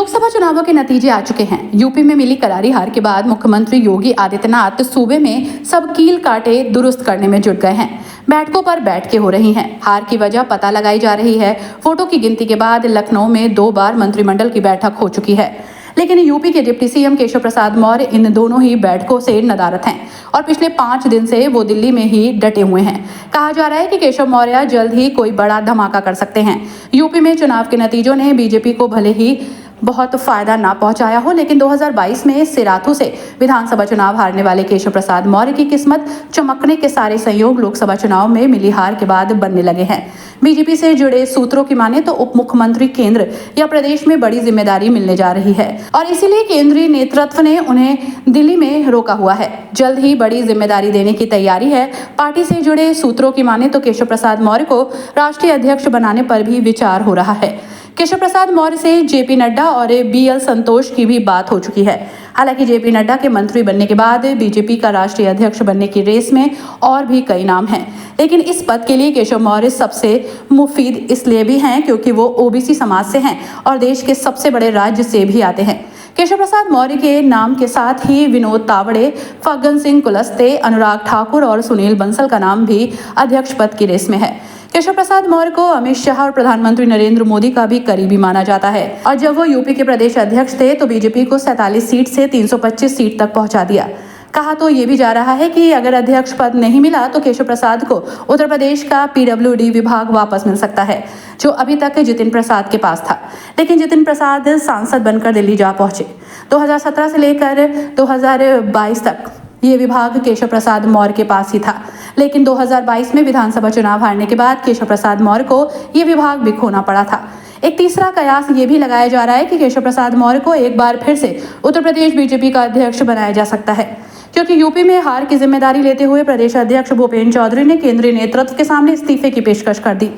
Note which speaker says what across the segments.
Speaker 1: लोकसभा चुनावों के नतीजे आ चुके हैं। यूपी में मिली करारी हार के बाद मुख्यमंत्री योगी आदित्यनाथ सूबे में सब कील काटे दुरुस्त करने में जुट गए हैं। बैठकों पर बैठकें हो रही हैं। हार की वजह पता लगाई जा रही है। वोटों की गिनती के बाद लखनऊ में 2 बार मंत्रिमंडल की बैठक हो चुकी है, लेकिन यूपी के डिप्टी सीएम केशव प्रसाद मौर्य इन दोनों ही बैठकों से नदारद हैं और पिछले 5 दिन से वो दिल्ली में ही डटे हुए हैं। कहा जा रहा है कि केशव मौर्य जल्द ही कोई बड़ा धमाका कर सकते हैं। यूपी में चुनाव के नतीजों ने बीजेपी को भले ही बहुत फायदा ना पहुंचाया हो, लेकिन 2022 में सिराथू से विधानसभा चुनाव हारने वाले केशव प्रसाद मौर्य की किस्मत चमकने के सारे संयोग लोकसभा चुनाव में मिली हार के बाद बनने लगे हैं। बीजेपी से जुड़े सूत्रों की माने तो उप मुख्यमंत्री केंद्र या प्रदेश में बड़ी जिम्मेदारी मिलने जा रही है और इसीलिए केंद्रीय नेतृत्व ने उन्हें दिल्ली में रोका हुआ है। जल्द ही बड़ी जिम्मेदारी देने की तैयारी है। पार्टी से जुड़े सूत्रों की माने तो केशव प्रसाद मौर्य को राष्ट्रीय अध्यक्ष बनाने पर भी विचार हो रहा है। केशव प्रसाद मौर्य से जेपी नड्डा और बीएल संतोष की भी बात हो चुकी है। हालांकि जेपी नड्डा के मंत्री बनने के बाद बीजेपी का राष्ट्रीय अध्यक्ष बनने की रेस में और भी कई नाम हैं, लेकिन इस पद के लिए केशव मौर्य सबसे मुफीद इसलिए भी हैं क्योंकि वो ओबीसी समाज से हैं और देश के सबसे बड़े राज्य से भी आते हैं। केशव प्रसाद मौर्य के नाम के साथ ही विनोद तावड़े, फग्गन सिंह कुलस्ते, अनुराग ठाकुर और सुनील बंसल का नाम भी अध्यक्ष पद की रेस में है। केशव प्रसाद मौर्य को अमित शाह और प्रधानमंत्री नरेंद्र मोदी का भी करीबी माना जाता है और जब वो यूपी के प्रदेश अध्यक्ष थे तो बीजेपी को 47 सीट से 325 सीट तक पहुंचा दिया। कहा तो ये भी जा रहा है कि अगर अध्यक्ष पद नहीं मिला तो केशव प्रसाद को उत्तर प्रदेश का पीडब्ल्यूडी विभाग वापस मिल सकता है, जो अभी तक जितिन प्रसाद के पास था। लेकिन जितिन प्रसाद सांसद बनकर दिल्ली जा पहुंचे। 2017 से लेकर 2022 तक ये विभाग केशव प्रसाद मौर्य के पास ही था, लेकिन 2022 में विधानसभा चुनाव हारने के बाद केशव प्रसाद मौर्य को ये विभाग भी खोना पड़ा था। एक तीसरा कयास ये भी लगाया जा रहा है कि केशव प्रसाद मौर्य को एक बार फिर से उत्तर प्रदेश बीजेपी का अध्यक्ष बनाया जा सकता है, क्योंकि यूपी में हार की जिम्मेदारी लेते हुए प्रदेश अध्यक्ष भूपेंद्र चौधरी ने केंद्रीय नेतृत्व के सामने इस्तीफे की पेशकश कर दी।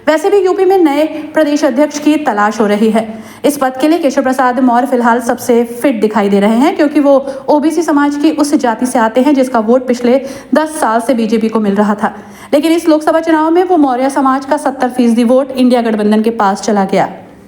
Speaker 1: वैसे भी यूपी में नए प्रदेश अध्यक्ष की तलाश हो रही है। इस पद के लिए केशव प्रसाद मौर्य फिलहाल सबसे फिट दिखाई दे रहे हैं, क्योंकि वो ओबीसी समाज की उस जाति से आते हैं जिसका वोट पिछले 10 साल से बीजेपी को मिल रहा था। लेकिन इस लोकसभा चुनाव में वो मौर्य समाज का 70% वोट इंडिया गठबंधन के पास चला गया।